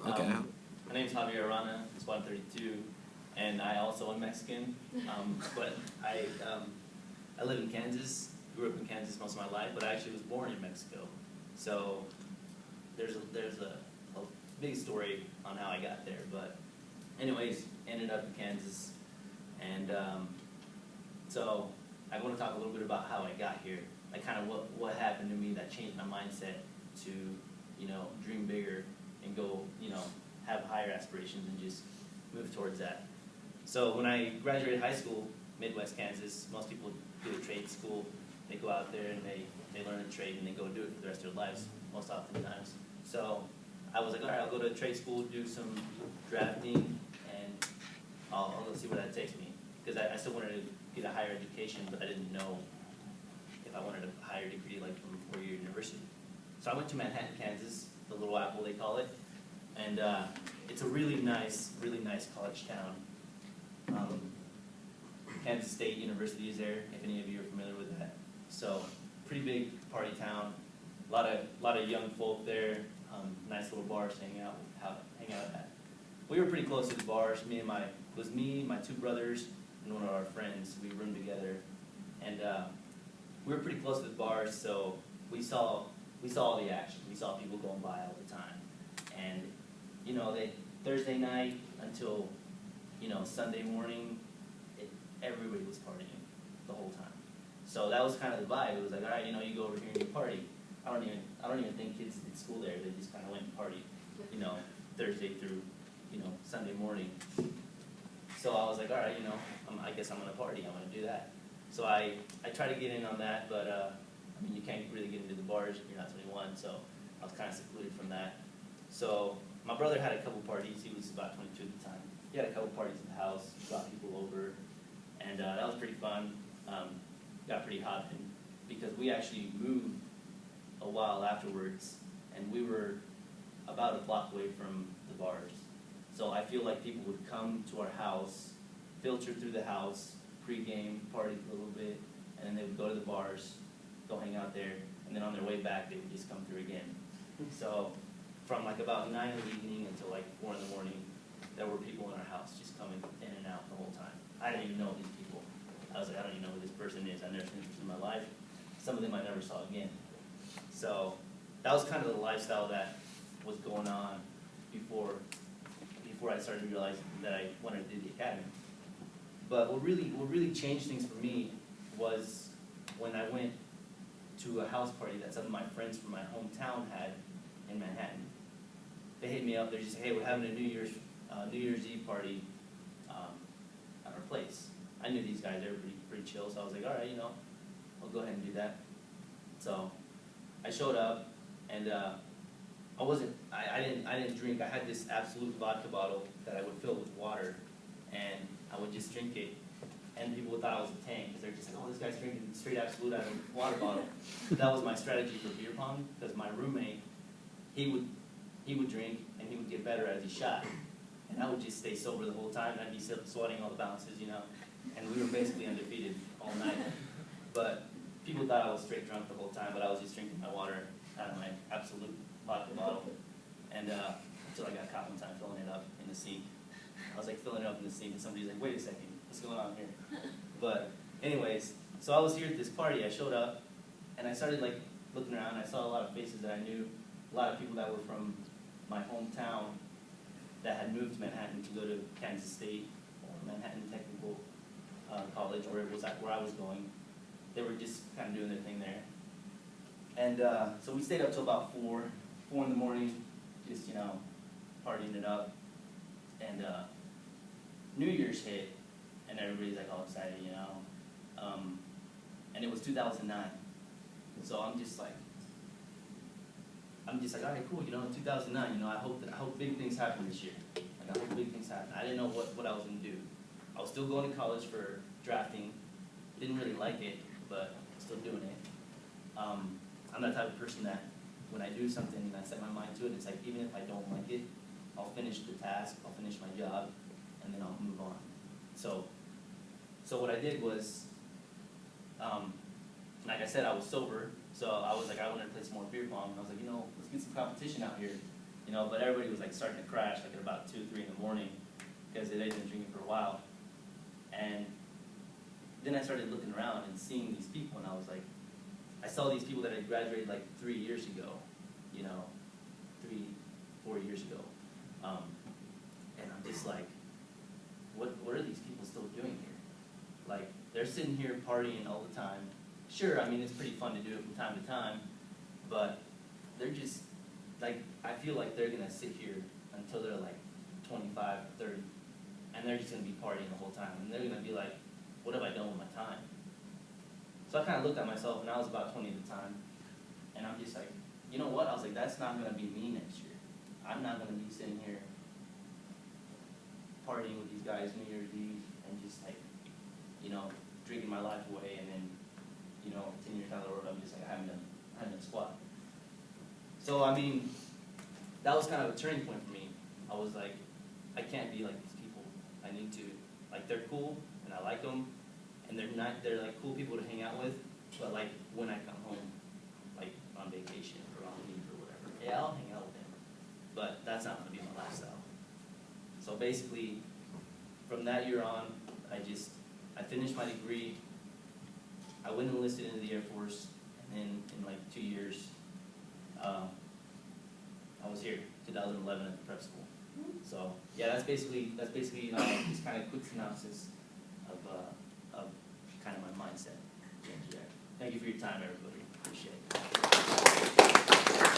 Okay. My name's Javier Arana, squad 32, and I also am Mexican, but I live in Kansas, grew up in Kansas most of my life, but I actually was born in Mexico. So there's a big story on how I got there, but anyways, ended up in Kansas, and so I want to talk a little bit about how I got here, like kind of what happened to me that changed my mindset to, dream bigger and go, have higher aspirations and just move towards that. So when I graduated high school, Midwest Kansas, most people do a trade school. They go out there and they learn a trade and they go do it for the rest of their lives, most oftentimes. So I was like, all right, I'll go to trade school, do some drafting, and I'll go see where that takes me. Because I still wanted to get a higher education, but I didn't know if I wanted a higher degree like from a four-year university. So I went to Manhattan, Kansas, the Little Apple they call it, and it's a really nice college town. Kansas State University is there, if any of you are familiar with that. So pretty big party town, a lot of young folk there, nice little bars to hang out at. We were pretty close to the bars. Me, my two brothers, and one of our friends. We roomed together, and we were pretty close to the bars, so we saw all the action. We saw people going by all the time, and Thursday night until Sunday morning, everybody was partying the whole time. So that was kind of the vibe. It was like, all right, you go over here and you party. I don't even think kids did school there. They just kind of went and partied, Thursday through Sunday morning. So I was like, all right, I guess I'm gonna party. I'm gonna do that. So I tried to get in on that, but you can't really get into the bars if you're not 21. So I was kind of secluded from that. So my brother had a couple parties. He was about 22 at the time. He had a couple parties in the house, brought people over, and that was pretty fun. Got pretty hot because we actually moved a while afterwards, and we were about a block away from the bars. So I feel like people would come to our house, filter through the house, pre-game, party for a little bit, and then they would go to the bars, go hang out there, and then on their way back, they would just come through again. So from like about 9 in the evening until like 4 in the morning, there were people in our house just coming in and out the whole time. I didn't even know these people. I was like, I don't even know who this person is. I've never seen this person in my life. Some of them I never saw again. So that was kind of the lifestyle that was going on before I started to realize that I wanted to do the academy. But what really changed things for me was when I went to a house party that some of my friends from my hometown had in Manhattan. They hit me up. They're just, hey, we're having a New Year's Eve party at our place. I knew these guys; they were pretty chill. So I was like, all right, I'll go ahead and do that. So I showed up, and I didn't drink. I had this Absolute vodka bottle that I would fill with water, and I would just drink it. And people thought I was a tank because they're just like, oh, this guy's drinking straight Absolute out of a water bottle. That was my strategy for beer pong, because my roommate, he would drink and he would get better as he shot, and I would just stay sober the whole time. And I'd be sweating all the bounces, and we were basically undefeated all night. But people thought I was straight drunk the whole time, but I was just drinking my water out of my Absolute vodka bottle, and until I got caught one time filling it up in the sink. I was like filling it up in the sink, and somebody's like, wait a second, what's going on here? But anyways, so I was here at this party. I showed up, and I started like looking around. I saw a lot of faces that I knew, a lot of people that were from my hometown that had moved to Manhattan to go to Kansas State or Manhattan Technical College, where I was going. They were just kind of doing their thing there. And so we stayed up till about 4 in the morning, just, partying it up. And New Year's hit, and everybody's like all excited, and it was 2009. So I'm just like, all right, cool, 2009, I hope big things happen this year. Like, I hope big things happen. I didn't know what I was going to do. I was still going to college for drafting. Didn't really like it, but still doing it. I'm that type of person that when I do something and I set my mind to it, it's like, even if I don't like it, I'll finish the task, I'll finish my job, and then I'll move on. So what I did was, like I said, I was sober, so I was like, I wanted to play some more beer pong. And I was like, let's get some competition out here. you know, but everybody was like starting to crash like at about 2, 3 in the morning because they'd been drinking for a while. And then I started looking around and seeing these people, and I was like, I saw these people that had graduated like 3 years ago, you know, 3, 4 years ago. And I'm just like, what are these people still doing here? Like, they're sitting here partying all the time. Sure, I mean, it's pretty fun to do it from time to time, but they're just, like, I feel like they're gonna sit here until they're like 25 or 30, and they're just gonna be partying the whole time, and they're gonna be like, what have I done with my time? So I kind of looked at myself, and I was about 20 at the time, and I'm just like, you know what? I was like, that's not gonna be me next year. I'm not gonna be sitting here partying with these guys New Year's Eve and just like, you know, drinking my life away, and then, you know, 10 years down the road, I'm just like, I haven't done squat. So, I mean, that was kind of a turning point for me. I was like, I can't be like these people. I need to, like, they're cool, and I like them, and they're like cool people to hang out with, but like, when I come home, like, on vacation or on leave or whatever, yeah, I'll hang out with them, but that's not gonna be my lifestyle. So basically, from that year on, I finished my degree, I went and enlisted into the Air Force, and then in like 2 years, I was here, 2011 at the prep school. So yeah, that's basically just kind of quick synopsis of kind of my mindset. Thank you for your time, everybody. Appreciate it.